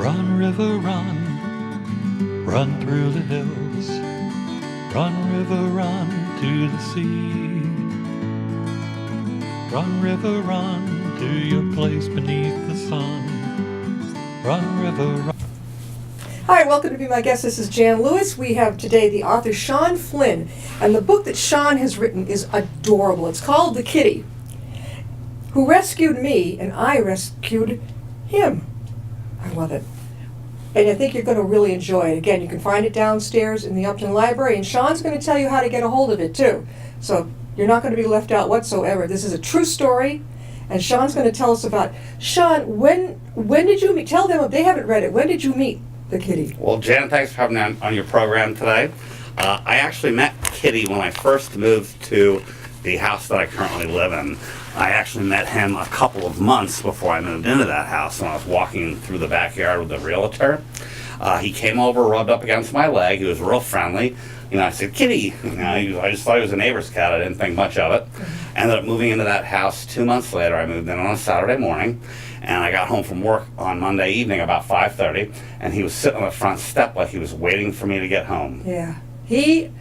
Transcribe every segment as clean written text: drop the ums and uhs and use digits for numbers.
Run, river, run, run through the hills. Run, river, run to the sea. Run, river, run to your place beneath the sun. Run, river, run. Hi, welcome to Be My Guest. This is Jan Lewis. We have today the author Shawn Flynn, and the book that Shawn has written is adorable. It's called The Kitty Who Rescued Me and I Rescued Him. I love it. And I think you're going to really enjoy it. Again, you can find it downstairs in the Upton Library, and Shawn's going to tell you how to get a hold of it too. So you're not going to be left out whatsoever. This is a true story, and Shawn's going to tell us about. Shawn, when did you meet? Tell them if they haven't read it. When did you meet the kitty? Well, Jan, thanks for having me on your program today. I actually met Kitty when I first moved to the house that I currently live in. I actually met him a couple of months before I moved into that house when I was walking through the backyard with the realtor. He came over, rubbed up against my leg. He was real friendly. I said, Kitty. I just thought he was a neighbor's cat. I didn't think much of it. Ended up moving into that house 2 months later. I moved in on a Saturday morning, and I got home from work on Monday evening about 5:30, and he was sitting on the front step like he was waiting for me to get home. Yeah. He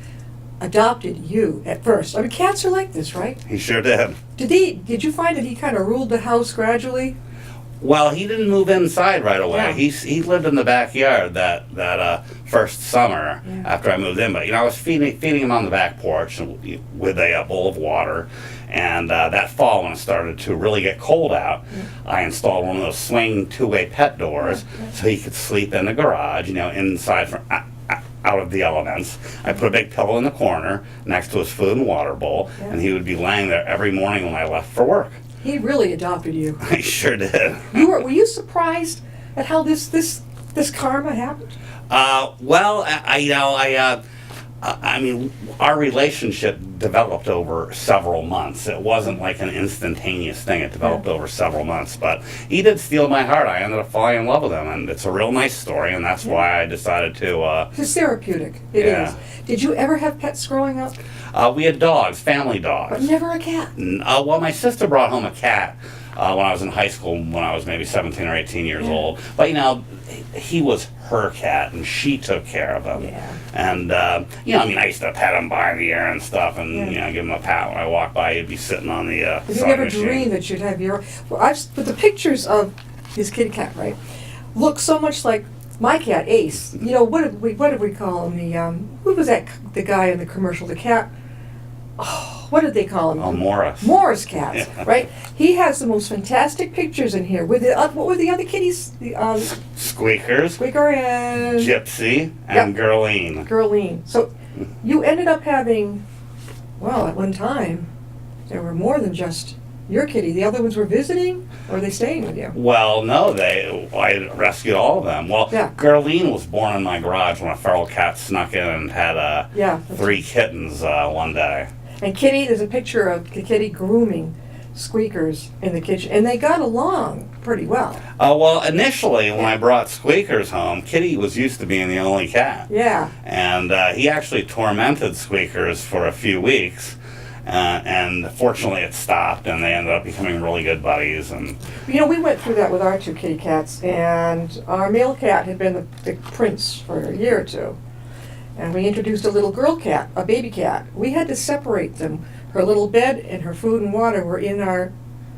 adopted you at first. I mean, cats are like this, right? He sure did. Did you find that he kind of ruled the house gradually? Well, he didn't move inside right away. Yeah. He lived in the backyard that first summer after I moved in. But I was feeding him on the back porch with a bowl of water. And that fall, when it started to really get cold out, I installed one of those swing two-way pet doors so he could sleep in the garage. Inside from out of the elements. I put a big pillow in the corner next to his food and water bowl, and he would be laying there every morning when I left for work. He really adopted you. He sure did. Were you surprised at how this karma happened? I mean, our relationship developed over several months. It wasn't like an instantaneous thing. It developed over several months. But he did steal my heart. I ended up falling in love with him, and it's a real nice story, and that's why I decided to... It's therapeutic. It is. Did you ever have pets growing up? We had dogs, family dogs. But never a cat? Well, my sister brought home a cat when I was in high school, when I was maybe 17 or 18 years old. But, he was her cat, and she took care of him. Yeah. And, I used to pet him by the ear and stuff, and, give him a pat when I walked by. He'd be sitting on the Did you sewing never machine. dream that you'd have your... Well, but the pictures of his kitty cat, right, look so much like my cat, Ace. What did we call him? Who was that, the guy in the commercial, the cat? Oh, what did they call him? Oh, Morris. Morris cats, right? He has the most fantastic pictures in here. With what were the other kitties? Squeakers. Squeaker and... Gypsy and Girleen. Girleen. So you ended up having, well, at one time, there were more than just your kitty. The other ones were visiting, or were they staying with you? Well, no, I rescued all of them. Well, Girleen was born in my garage when a feral cat snuck in and had 3 kittens one day. And Kitty, there's a picture of the kitty grooming Squeakers in the kitchen, and they got along pretty well. Well, initially, when I brought Squeakers home, Kitty was used to being the only cat. Yeah. And he actually tormented Squeakers for a few weeks. And fortunately it stopped, and they ended up becoming really good buddies. And we went through that with our 2 kitty cats, and our male cat had been the prince for a year or 2. And we introduced a little girl cat, a baby cat. We had to separate them. Her little bed and her food and water were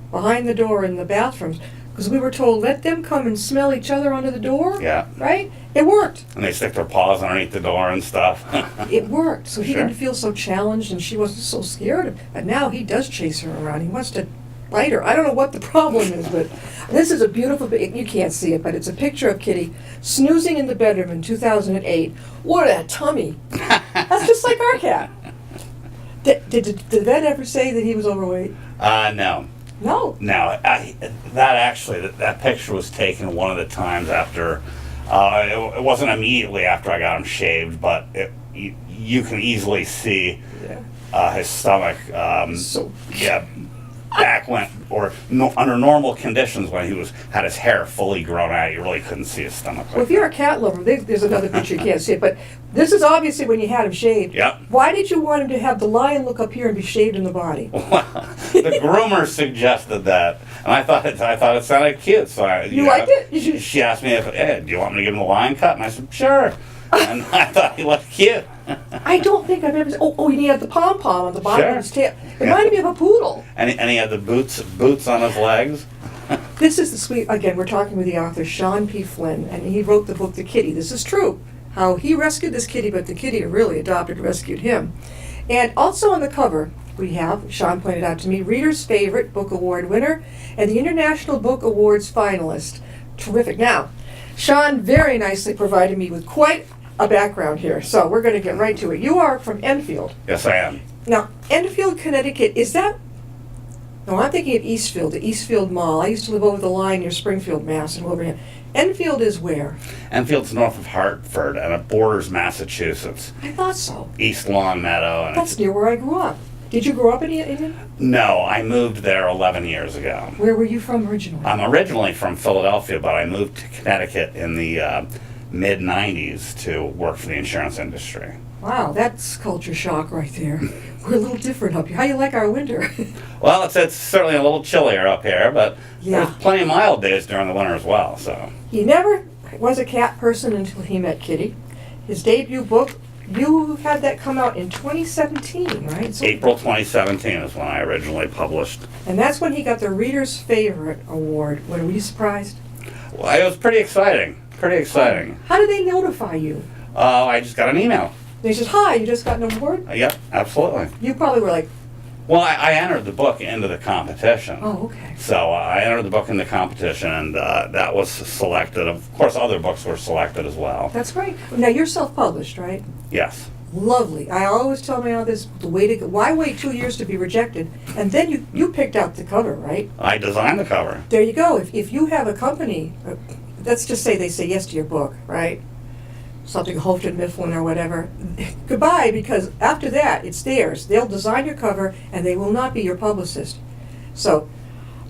behind the door in the bathrooms, because we were told, let them come and smell each other under the door. Yeah. Right? It worked. And they stick their paws underneath the door and stuff. It worked. So he didn't feel so challenged, and she wasn't so scared. And now he does chase her around. He wants to bite her. I don't know what the problem is, but this is a beautiful, you can't see it, but it's a picture of Kitty snoozing in the bedroom in 2008. What a tummy. That's just like our cat. Did the vet ever say that he was overweight? No. No. No. That picture was taken one of the times after, it wasn't immediately after I got him shaved, but you can easily see his stomach. Back when, under normal conditions, when he had his hair fully grown out, you really couldn't see his stomach. Well, if you're a cat lover, there's another picture, you can't see it, but this is obviously when you had him shaved. Yep. Why did you want him to have the lion look up here and be shaved in the body? the groomer suggested that, and I thought it sounded cute. So You liked it? She asked me if, hey, do you want me to give him a line cut? And I said, sure. And I thought he looked cute. I don't think I've ever. Oh, he had the pom pom on the bottom Sure. of his tail. Reminded me of a poodle. And he had the boots on his legs. This is the sweet. Again, we're talking with the author Shawn P. Flynn, and he wrote the book The Kitty. This is true. How he rescued this kitty, but the kitty really adopted and rescued him. And also on the cover, we have, Shawn pointed out to me, Reader's Favorite Book Award winner and the International Book Awards finalist. Terrific. Now, Shawn very nicely provided me with quite a background here, so we're going to get right to it. You are from Enfield. Yes, I am. Now, Enfield, Connecticut, is that... No, I'm thinking of Eastfield, the Eastfield Mall. I used to live over the line near Springfield, Mass. in Wilbraham. Enfield is where? Enfield's north of Hartford, and it borders Massachusetts. I thought so. East Long Meadow. And That's near where I grew up. Did you grow up in Indiana? No, I moved there 11 years ago. Where were you from originally? I'm originally from Philadelphia, but I moved to Connecticut in the mid-'90s to work for the insurance industry. Wow, that's culture shock right there. We're a little different up here. How you like our winter? Well, it's certainly a little chillier up here, but Yeah. there's plenty of mild days during the winter as well. So He never was a cat person until he met Kitty. His debut book, you had that come out in 2017, right? So, April 2017 is when I originally published. and that's when he got the Reader's Favorite Award. Were you surprised? Well, it was pretty exciting. Pretty exciting. How did they notify you? I just got an email. They said, hi, you just got an award? Yep, absolutely. You probably were like, Well, I entered the book into the competition. oh, okay. So I entered the book in the competition, and that was selected. Of course, other books were selected as well. That's great. Now, you're self-published, right? Yes. Lovely. I always tell my authors, the way to go, why wait 2 years to be rejected? And then you picked out the cover, right? I designed the cover. There you go. If you have a company, let's just say they say yes to your book, right? Something Houghton Mifflin or whatever. Goodbye, because after that, it's theirs. They'll design your cover, and they will not be your publicist. So,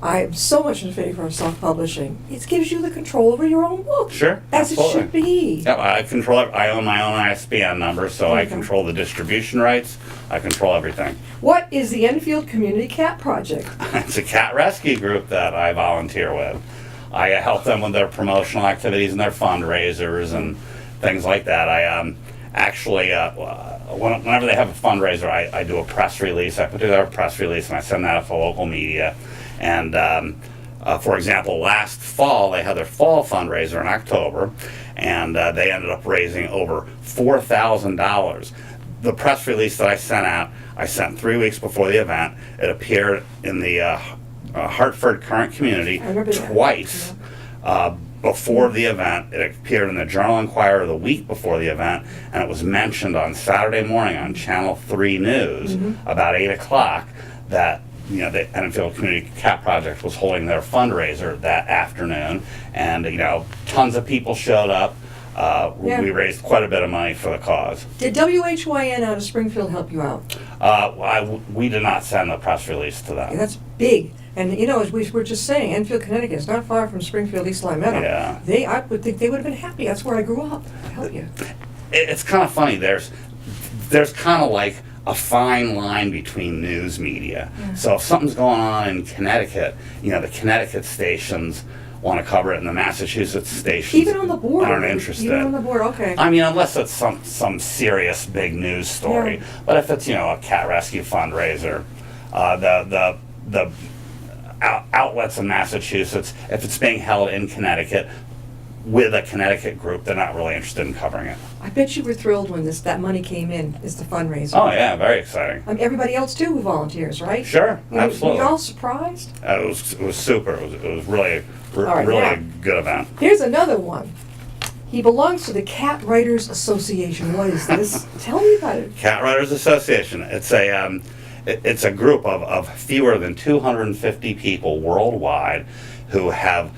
I am so much in favor of self-publishing. It gives you the control over your own book. Sure, As it absolutely. should be. Yep, I control it. I own my own ISBN number, so I Okay. control the distribution rights. I control everything. What is the Enfield Community Cat Project? It's a cat rescue group that I volunteer with. I help them with their promotional activities and their fundraisers and things like that. I actually, whenever they have a fundraiser, I do a press release. I put together a press release and I send that out for local media. And for example, last fall they had their fall fundraiser in October, and they ended up raising over $4,000. The press release that I sent out, I sent 3 weeks before the event. It appeared in the Hartford Current Community I remember that. twice. Before the event. It appeared in the Journal-Inquirer the week before the event, and it was mentioned on Saturday morning on Channel 3 News about 8 o'clock that the Enfield Community Cat Project was holding their fundraiser that afternoon, and tons of people showed up. Yeah. We raised quite a bit of money for the cause. Did WHYN out of Springfield help you out? We did not send the press release to them. That's big. And as we were just saying, Enfield, Connecticut is not far from Springfield, East Lyme Meadow. Yeah. I would think they would have been happy. That's where I grew up. I help you. It's kind of funny. There's kind of like a fine line between news media. Yeah. So if something's going on in Connecticut, the Connecticut stations want to cover it, and the Massachusetts stations Even on the board. aren't interested. Even on the board, okay. I mean, unless it's some serious big news story. Yeah. But if it's a cat rescue fundraiser, the outlets in Massachusetts, if it's being held in Connecticut with a Connecticut group, they're not really interested in covering it. I bet you were thrilled when that money came in, is the fundraiser. Oh yeah, very exciting. Everybody else too who volunteers, right? Sure, absolutely. Were you all surprised? It was super. It was really right, really now. a good event. Here's another one. He belongs to the Cat Writers Association. What is this? Tell me about it. Cat Writers Association. It's a group of fewer than 250 people worldwide who have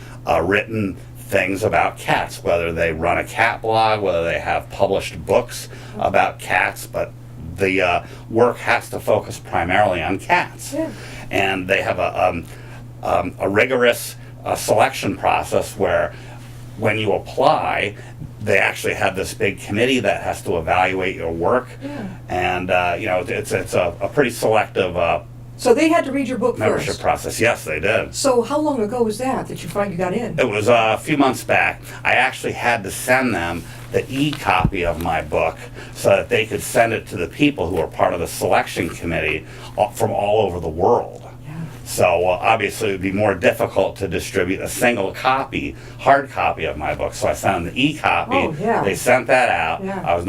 written things about cats, whether they run a cat blog, whether they have published books about cats, but the work has to focus primarily on cats. Yeah. And they have a rigorous selection process where when you apply, they actually have this big committee that has to evaluate your work. Yeah. And it's a pretty selective So they had to read your book membership first. process. Yes, they did. So how long ago was that you finally got in? It was a few months back. I actually had to send them the e-copy of my book so that they could send it to the people who are part of the selection committee from all over the world. Yeah. So obviously it would be more difficult to distribute a single copy, hard copy of my book. So I sent them the e-copy. Oh, yeah. They sent that out. Yeah. I was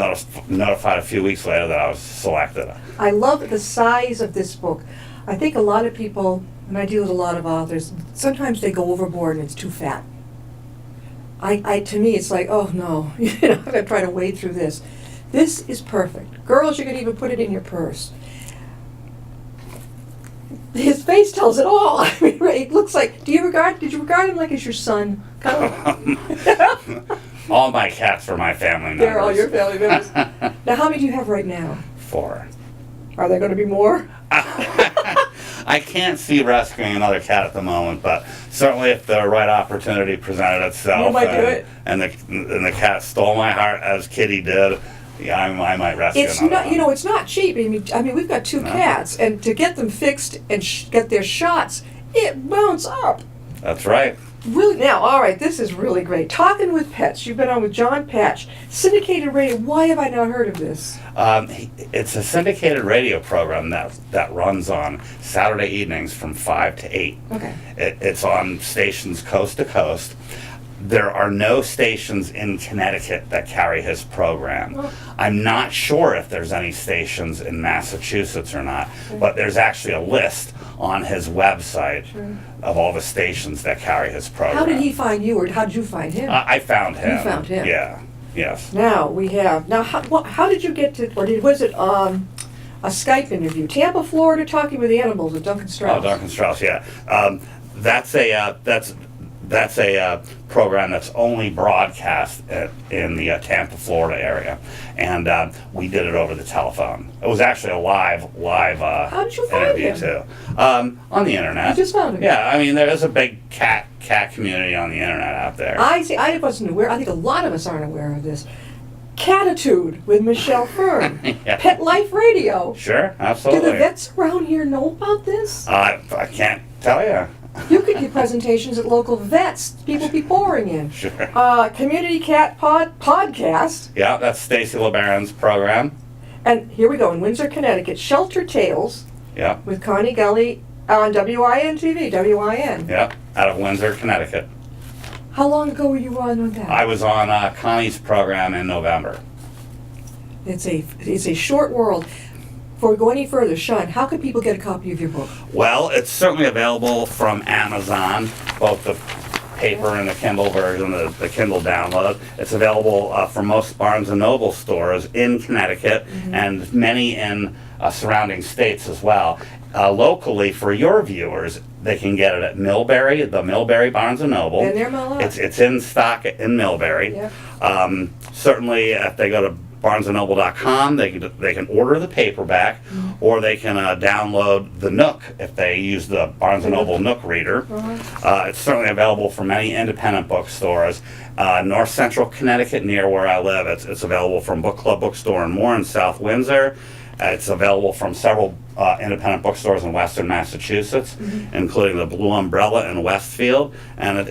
notified a few weeks later that I was selected. I love the size of this book. I think a lot of people, and I deal with a lot of authors, sometimes they go overboard and it's too fat. To me, it's like, oh no, I'm gonna try to wade through this. This is perfect. Girls, you can even put it in your purse. His face tells it all. I mean, it looks like. Did you regard him like as your son? All my cats are my family members. They're all your family members. Now, how many do you have right now? 4. Are there going to be more? I can't see rescuing another cat at the moment, but certainly if the right opportunity presented itself, You might do it. and the cat stole my heart as Kitty did, yeah, I might rescue It's another not, one. it's not cheap. I mean, we've got 2 No. cats, and to get them fixed and get their shots, it mounts up. That's right. Really, now, all right, this is really great. Talking with Pets. You've been on with John Patch, syndicated radio. Why have I not heard of this? It's a syndicated radio program that runs on Saturday evenings from 5 to 8. Okay. It's on stations coast to coast. There are no stations in Connecticut that carry his program. Oh. I'm not sure if there's any stations in Massachusetts or not, but there's actually a list on his website of all the stations that carry his program. How did he find you, or how did you find him? I found him. You found him. Yeah. Yes. Now we have. Now, how did you get to, or was it a Skype interview? Tampa, Florida, talking with animals with Duncan Strauss. Oh, Duncan Strauss. Yeah. That's a program that's only broadcast in the Tampa, Florida area, and we did it over the telephone. It was actually a live How did you find interview him? too, on the internet. You just found him? Yeah, I mean there is a big cat community on the internet out there. I see. I wasn't aware. I think a lot of us aren't aware of this. Catitude with Michelle Fern. Yeah. Pet Life Radio. Sure, Do absolutely. the vets around here know about this? I can't tell you. You could give presentations at local vets. People be pouring in. Sure. Community Cat podcast. Yeah, that's Stacy LeBaron's program. And here we go in Windsor, Connecticut. Shelter Tales Yeah, with Connie Gully on WIN TV. WIN. yeah, out of Windsor, Connecticut. How long ago were you on with that? I was on Connie's program in November. It's a short world. Before we go any further, Shawn, how can people get a copy of your book? Well, it's certainly available from Amazon, both the paper and the Kindle version, the Kindle download. It's available from most Barnes & Noble stores in Connecticut and many in surrounding states as well. Locally, for your viewers, they can get it at Millbury, the Millbury Barnes & Noble. Been there my life. It's in stock in Millbury. Yeah. Certainly, if they go to BarnesandNoble.com, they can order the paperback, or they can download the Nook if they use the Barnes & Noble Nook reader. It's certainly available from many independent bookstores. North Central Connecticut, near where I live, it's available from Book Club Bookstore and More in South Windsor. It's available from several independent bookstores in Western Massachusetts, including the Blue Umbrella in Westfield. And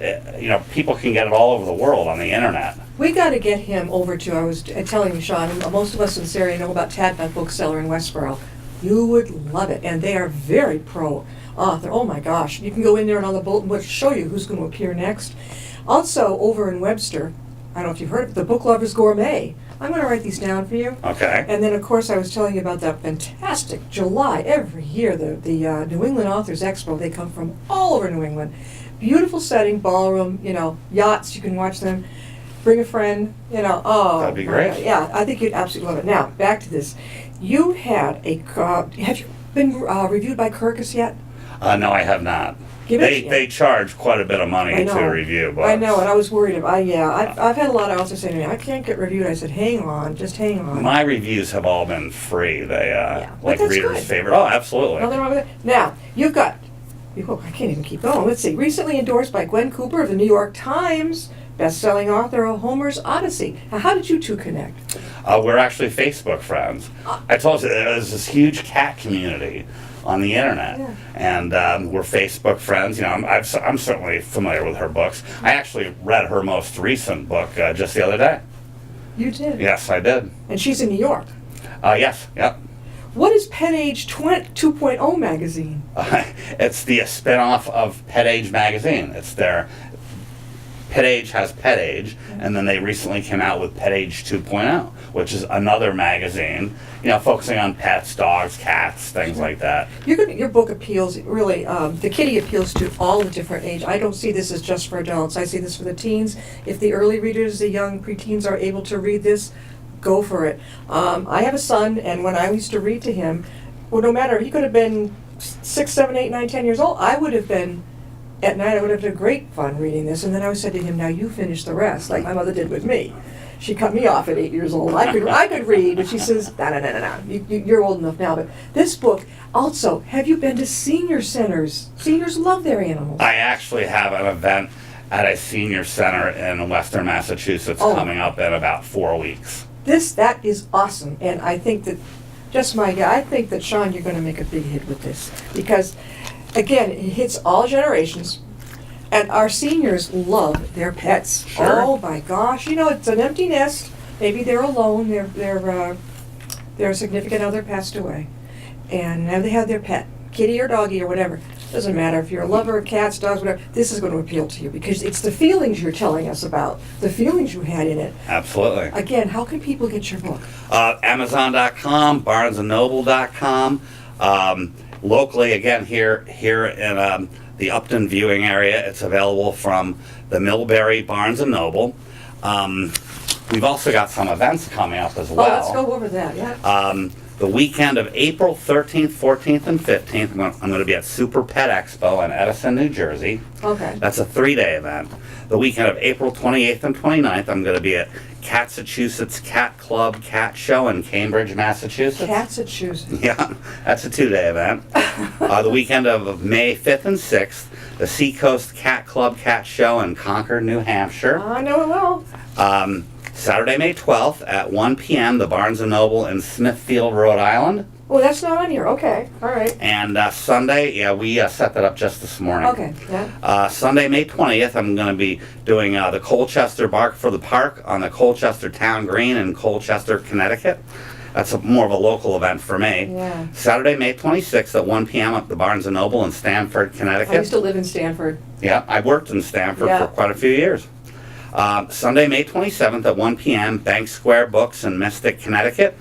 people can get it all over the world on the internet. We got to get him over to, I was telling you, Shawn, most of us in this area know about Tadnut Bookseller in Westboro. You would love it. And they are very pro author. Oh my gosh. You can go in there and on the bulletin board show you who's going to appear next. Also, over in Webster, I don't know if you've heard of it, the Book Lovers Gourmet. I'm going to write these down for you. Okay. And then, of course, I was telling you about that fantastic July every year, the New England Authors Expo. They come from all over New England. Beautiful setting, ballroom, yachts. You can watch them. Bring a friend, oh. That'd be great. Yeah, I think you'd absolutely love it. Now, back to this. You had have you been reviewed by Kirkus yet? No, I have not. They charge quite a bit of money to review books. I know, and I was worried. I've had a lot of authors say to me, I can't get reviewed. I said, hang on, just hang on. My reviews have all been free. They like that's readers' good. favorite. Oh, absolutely. Nothing wrong with it. Now, you've got, I can't even keep going. Let's see. Recently endorsed by Gwen Cooper of the New York Times, best-selling author of Homer's Odyssey. Now, how did you two connect? We're actually Facebook friends. I told you there's this huge cat community on the internet. Yeah. And we're Facebook friends. You know, I'm certainly familiar with her books. I actually read her most recent book just the other day. You did? Yes, I did. And she's in New York. Yes, yep. What is Pet Age 2.0 magazine? It's the spin-off of Pet Age magazine. It's their Pet Age has Pet Age, and then they recently came out with Pet Age 2.0, which is another magazine, you know, focusing on pets, dogs, cats, things like that. Your book appeals, really, the kitty appeals to all the different age. I don't see this as just for adults. I see this for the teens. If the early readers, the young preteens are able to read this, go for it. I have a son, and when I used to read to him, well, no matter, he could have been 6, 7, 8, 9, 10 years old, I would have been, at night, I would have had great fun reading this, and then I would say to him, now you finish the rest, like my mother did with me. She cut me off at 8 years old. I could read, but she says, no. You're old enough now. But this book, also, have you been to senior centers? Seniors love their animals. I actually have an event at a senior center in Western Massachusetts coming up in about 4 weeks. That is awesome, and I think that, just my guy, I think that, Shawn, you're going to make a big hit with this. Because, again, it hits all generations. And our seniors love their pets. Sure. Oh my gosh! You know, it's an empty nest. Maybe they're alone. Their significant other passed away, and now they have their pet, kitty or doggy or whatever. Doesn't matter if you're a lover of cats, dogs, whatever. This is going to appeal to you because it's the feelings you're telling us about, the feelings you had in it. Absolutely. Again, how can people get your book? Amazon.com, BarnesandNoble.com. Locally, again, here in the Upton viewing area, it's available from the Millbury Barnes & Noble. We've also got some events coming up as well. Oh, let's go over that, yeah. The weekend of April 13th, 14th, and 15th, I'm going to be at Super Pet Expo in Edison, New Jersey. Okay. That's a 3-day event. The weekend of April 28th and 29th, I'm going to be at Massachusetts Cat Club Cat Show in Cambridge, Massachusetts. Massachusetts. Yeah, that's a 2-day event. The weekend of May 5th and 6th, the Seacoast Cat Club Cat Show in Concord, New Hampshire. I know it well. Saturday, May 12th at 1 p.m., the Barnes & Noble in Smithfield, Rhode Island. Oh, that's not on here. Okay, all right. And Sunday, yeah, we set that up just this morning. Okay, yeah. Sunday, May 20th, I'm going to be doing the Colchester Bark for the Park on the Colchester Town Green in Colchester, Connecticut. That's more of a local event for me. Yeah. Saturday, May 26th at 1 p.m. at the Barnes & Noble in Stamford, Connecticut. I used to live in Stamford. Yeah, I worked in Stamford for quite a few years. Sunday, May 27th at 1 p.m., Bank Square Books in Mystic, Connecticut.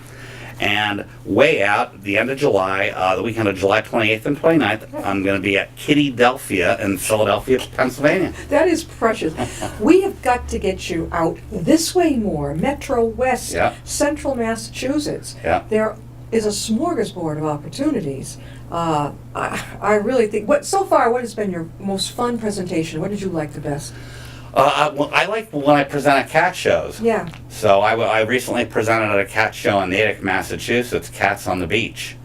And way out, the end of July, the weekend of July 28th and 29th, I'm going to be at Kitty Delphia in Philadelphia, Pennsylvania. That is precious. We have got to get you out this way more, Metro West, Central Massachusetts. Yeah. There is a smorgasbord of opportunities. I really think, what has been your most fun presentation? What did you like the best? I like when I present at cat shows. Yeah. So I recently presented at a cat show in Natick, Massachusetts, Cats on the Beach.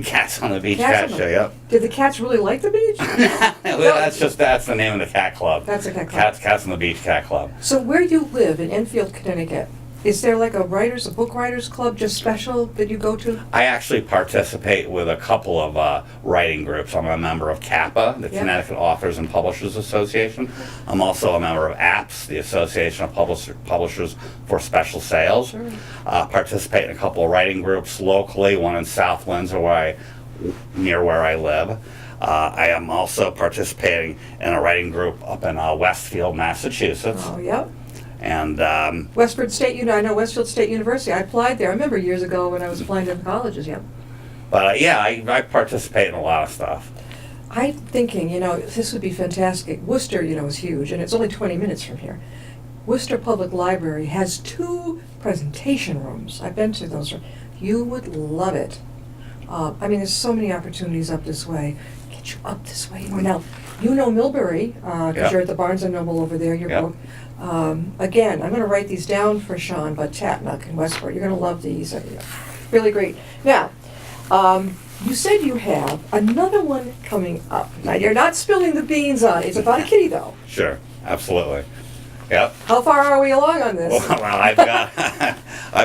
Cats on the Beach cat show, yep. Did the cats really like the beach? That's the name of the cat club. That's a cat club. Cats on the Beach cat club. So where you live in Enfield, Connecticut, is there like a book writers club just special that you go to? I actually participate with a couple of writing groups. I'm a member of CAPA, the Connecticut Authors and Publishers Association. I'm also a member of APS, the Association of Publishers for Special Sales. Sure. Participate in a couple of writing groups locally, one in South Windsor near where I live. I am also participating in a writing group up in Westfield, Massachusetts. Oh, yep. And Westford State, I know Westfield State University. I applied there. I remember years ago when I was applying to colleges. Yeah. But I participate in a lot of stuff. I'm thinking, this would be fantastic. Worcester, is huge, and it's only 20 minutes from here. Worcester Public Library has 2 presentation rooms. I've been to those. You would love it. There's so many opportunities up this way. Get you up this way more. Now, Millbury, because you're at the Barnes & Noble over there, your book. Again, I'm going to write these down for Shawn, but Tatnock and Westport, you're going to love these. Really great. Now, you said you have another one coming up. Now, you're not spilling the beans on it. It's about a kitty, though. Sure, absolutely. Yep. How far are we along on this? Well, I've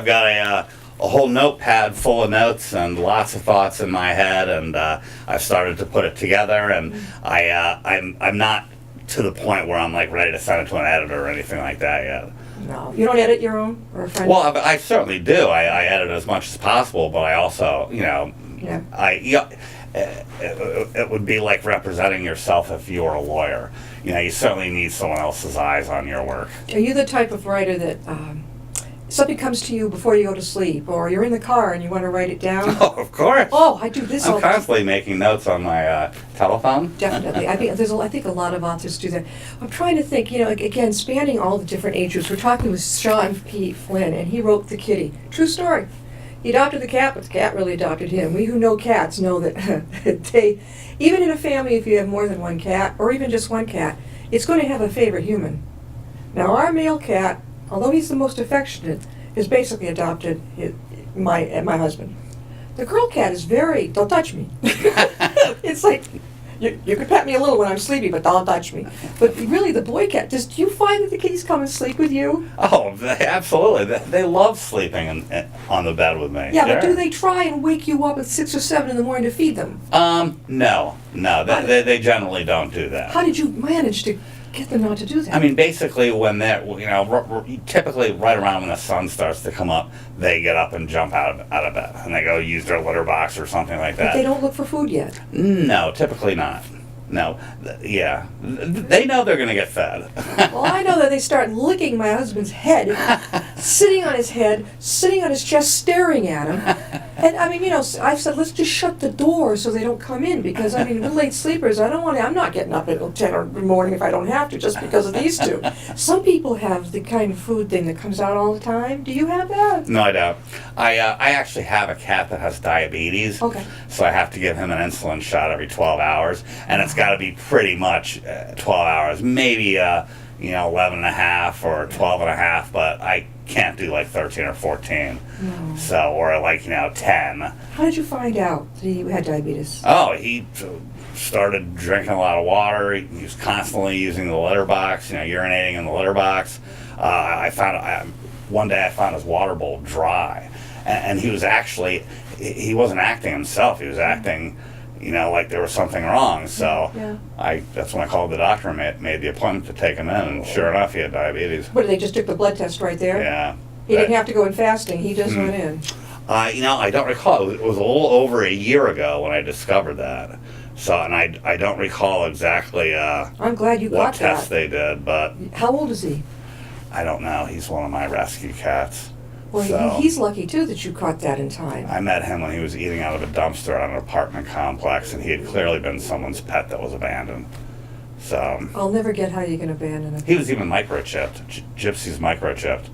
got a a whole notepad full of notes and lots of thoughts in my head, and I've started to put it together. And I'm not to the point where I'm like ready to send it to an editor or anything like that yet. No, you don't edit your own, or a friend? Well, I certainly do. I edit as much as possible, but I also, Yeah. It would be like representing yourself if you were a lawyer. You certainly need someone else's eyes on your work. Are you the type of writer that something comes to you before you go to sleep, or you're in the car and you want to write it down? Oh, of course. Oh, I do this all I'm the time. constantly making notes on my telephone. Definitely. I think a lot of authors do that. I'm trying to think, again, spanning all the different age groups. We're talking with Shawn P. Flynn, and he wrote The Kitty. True story. He adopted the cat, but the cat really adopted him. We who know cats know that even in a family, if you have more than one cat, or even just one cat, it's going to have a favorite human. Now, our male cat, although he's the most affectionate, is basically adopted my husband. The girl cat is don't touch me. It's like, you can pet me a little when I'm sleepy, but don't touch me. But really, the boy cat, do you find that the kitties come and sleep with you? Oh, absolutely. They love sleeping on the bed with me. Yeah, Sure. but do they try and wake you up at 6 or 7 in the morning to feed them? No. They generally don't do that. How did you manage to get them not to do that? I mean, basically, when they're, typically right around when the sun starts to come up, they get up and jump out of bed, and they go use their litter box or something like that. But they don't look for food yet. No, typically not. No, they know they're going to get fed. Well, I know that they start licking my husband's head, sitting on his head, sitting on his chest, staring at him. And I mean, I've said, let's just shut the door so they don't come in, because I mean, we're late sleepers. I'm not getting up at 10 in the morning if I don't have to, just because of these two. Some people have the kind of food thing that comes out all the time. Do you have that? No, I don't. I actually have a cat that has diabetes. Okay. So I have to give him an insulin shot every 12 hours, and it's got to be pretty much 12 hours, maybe 11 and a half or 12 and a half, but I can't do like 13 or 14. No. So, or like 10. How did you find out that he had diabetes? Oh, he started drinking a lot of water. He was constantly using the litter box, urinating in the litter box. One day I found his water bowl dry, and he wasn't acting himself. He was acting, like there was something wrong. So that's when I called the doctor and made the appointment to take him in, and sure enough, he had diabetes. What, they just took the blood test right there? Yeah. He didn't have to go in fasting. He just went in. I don't recall. It was a little over a year ago when I discovered that. So, and I don't recall exactly I'm glad you what got tests that. they did, but How old is he? I don't know. He's one of my rescue cats. Well, So, he's lucky, too, that you caught that in time. I met him when he was eating out of a dumpster on an apartment complex, and he had clearly been someone's pet that was abandoned. So I'll never get how you can abandon him. he was even microchipped. Gypsy's microchipped.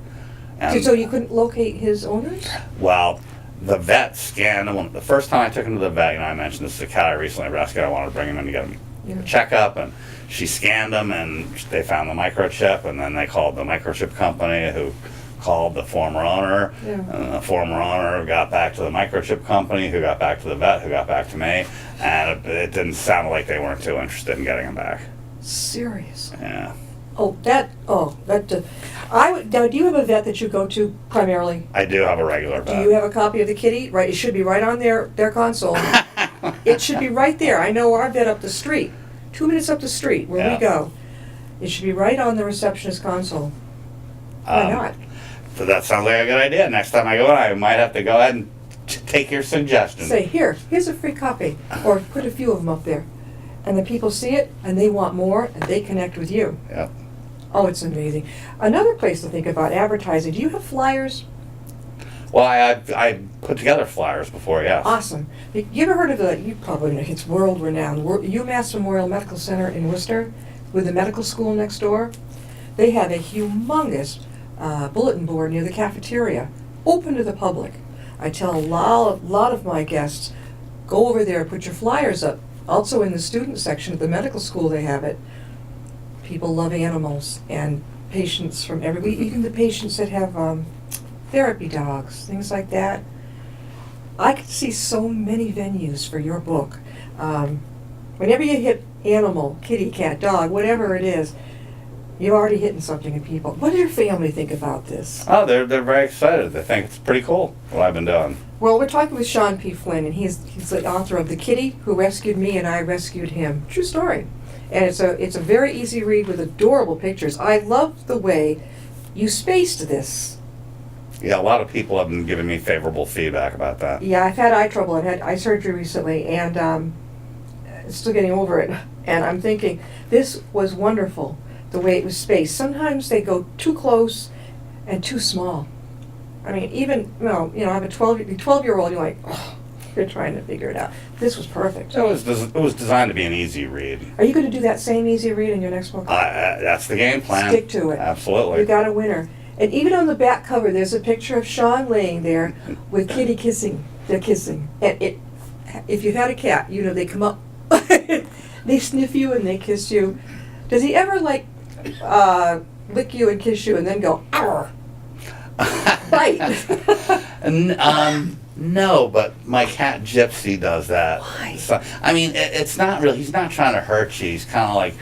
So you couldn't locate his owners? Well, the vet scanned him. The first time I took him to the vet, I mentioned this is a cat I recently rescued. I wanted to bring him in to get him a checkup, and she scanned him, and they found the microchip, and then they called the microchip company, who called the former owner, and the former owner got back to the microchip company, who got back to the vet, who got back to me, and it didn't sound like they weren't too interested in getting him back. Serious? Yeah. Now, do you have a vet that you go to primarily? I do have a regular vet. Do you have a copy of the kitty? Right, it should be right on their console. It should be right there. I know our vet up the street, 2 minutes up the street where we go. It should be right on the receptionist console. Why not? So that sounds like a good idea. Next time I go in, I might have to go ahead and take your suggestion. Say, here's a free copy, or put a few of them up there. And the people see it, and they want more, and they connect with you. Yep. Oh, it's amazing. Another place to think about advertising. Do you have flyers? Well, I put together flyers before, yes. Awesome. You ever heard of you probably know, it's world renowned, UMass Memorial Medical Center in Worcester, with the medical school next door? They have a humongous bulletin board near the cafeteria, open to the public. I tell a lot of my guests, go over there, put your flyers up. Also in the student section of the medical school they have it. People love animals, and patients from even the patients that have therapy dogs, things like that. I could see so many venues for your book. Whenever you hit animal, kitty, cat, dog, whatever it is, You're already hitting something in people. What does your family think about this? Oh, they're very excited. They think it's pretty cool what I've been doing. Well, we're talking with Shawn P. Flynn, and he's the author of The Kitty Who Rescued Me and I Rescued Him. True story. And it's a very easy read with adorable pictures. I love the way you spaced this. Yeah, a lot of people have been giving me favorable feedback about that. Yeah, I've had eye trouble. I've had eye surgery recently, and still getting over it. And I'm thinking, this was wonderful, the way it was spaced. Sometimes they go too close and too small. I mean, even, I have a 12-year-old, you're like, oh, you're trying to figure it out. This was perfect. It was designed to be an easy read. Are you going to do that same easy read in your next book? That's the game plan. Stick to it. Absolutely. You got a winner. And even on the back cover, there's a picture of Shawn laying there with Kitty kissing. They're kissing. And if you've had a cat, they come up, they sniff you and they kiss you. Does he ever lick you and kiss you and then go, "Arr"? Bite. No, but my cat Gypsy does that. Why? So, I mean, it's not really. He's not trying to hurt you. He's kind of like,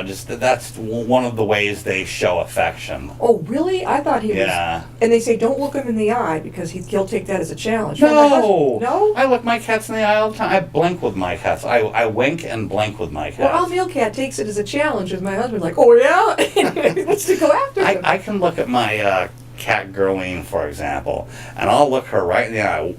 just that's one of the ways they show affection. Oh, really? I thought he was. Yeah. And they say don't look him in the eye because he'll take that as a challenge. No. No? I look my cats in the eye all the time. I blink with my cats. I wink and blink with my cats. Well, our male cat takes it as a challenge with my husband, like, oh, yeah? He wants to go after him. I can look at my cat Gerline, for example, and I'll look her right in the eye.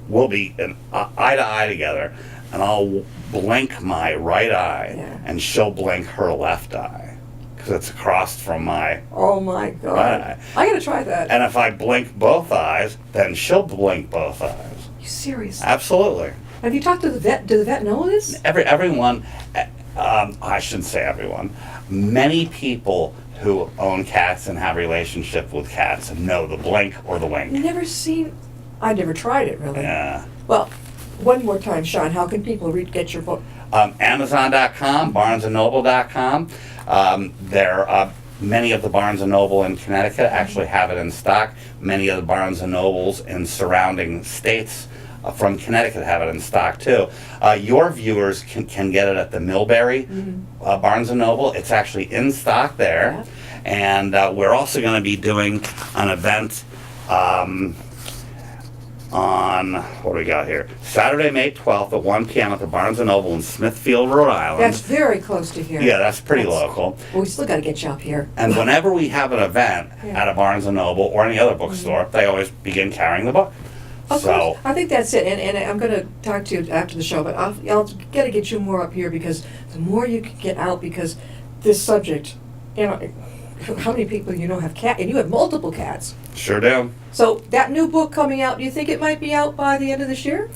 We'll be eye to eye together, and I'll blink my right eye, Yeah. and she'll blink her left eye, because it's across from my Oh, my God. right eye. I got to try that. And if I blink both eyes, then she'll blink both eyes. You serious? Absolutely. Have you talked to the vet? Does the vet know this? Everyone, I shouldn't say everyone, many people who own cats and have relationship with cats know the blink or the wink. I've never tried it, really. Yeah. Well, one more time, Shawn, how can people get your book? Amazon.com, BarnesandNoble.com. Many of the Barnes & Noble in Connecticut actually have it in stock. Many of the Barnes & Nobles in surrounding states from Connecticut have it in stock too. Your viewers can get it at the Millbury Barnes & Noble. It's actually in stock there. Yeah. And we're also going to be doing an event on, what do we got here? Saturday, May 12th at 1 p.m. at the Barnes & Noble in Smithfield, Rhode Island. That's very close to here. Yeah, that's pretty local. Well, we still got to get you up here. And whenever we have an event at a Barnes & Noble or any other bookstore, they always begin carrying the book. Of course. I think that's it. And I'm going to talk to you after the show, but I'll got to get you more up here because the more you can get out, because this subject, how many people have cats? And you have multiple cats. Sure do. So that new book coming out, do you think it might be out by the end of this year?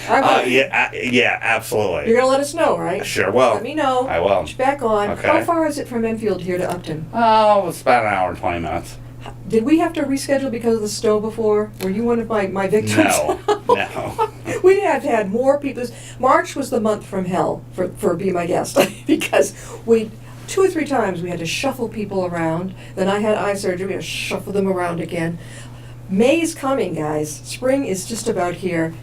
Yeah, absolutely. You're going to let us know, right? Sure will. Let me know. I will. Get you back on. Okay. How far is it from Enfield here to Upton? Oh, it's about an hour and 20 minutes. Did we have to reschedule because of the snow before? Were you one of my victims? No. We have had more people. March was the month from hell for Be My Guest because 2 or 3 times we had to shuffle people around. Then I had eye surgery. We had to shuffle them around again. May's coming, guys. Spring is just about here.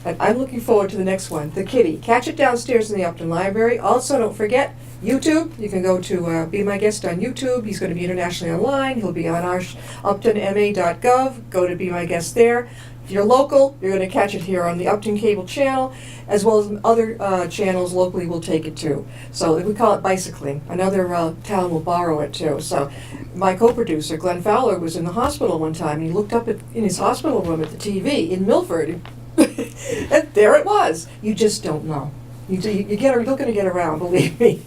And I'm looking forward to the next one, The Kitty. Catch it downstairs in the Upton Library. Also, don't forget, YouTube. You can go to Be My Guest on YouTube. He's going to be internationally online. He'll be on our uptonma.gov. Go to Be My Guest there. If you're local, you're going to catch it here on the Upton Cable Channel, as well as other channels locally will take it too. So we call it bicycling. Another town will borrow it too. So my co-producer, Glenn Fowler, was in the hospital one time. He looked up in his hospital room at the TV in Milford, and there it was. You just don't know. You're going to get around, believe me.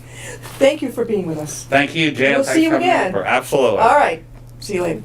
Thank you for being with us. Thank you, Jan. We'll Thanks see you for having me again. over. Absolutely. All right. See you later.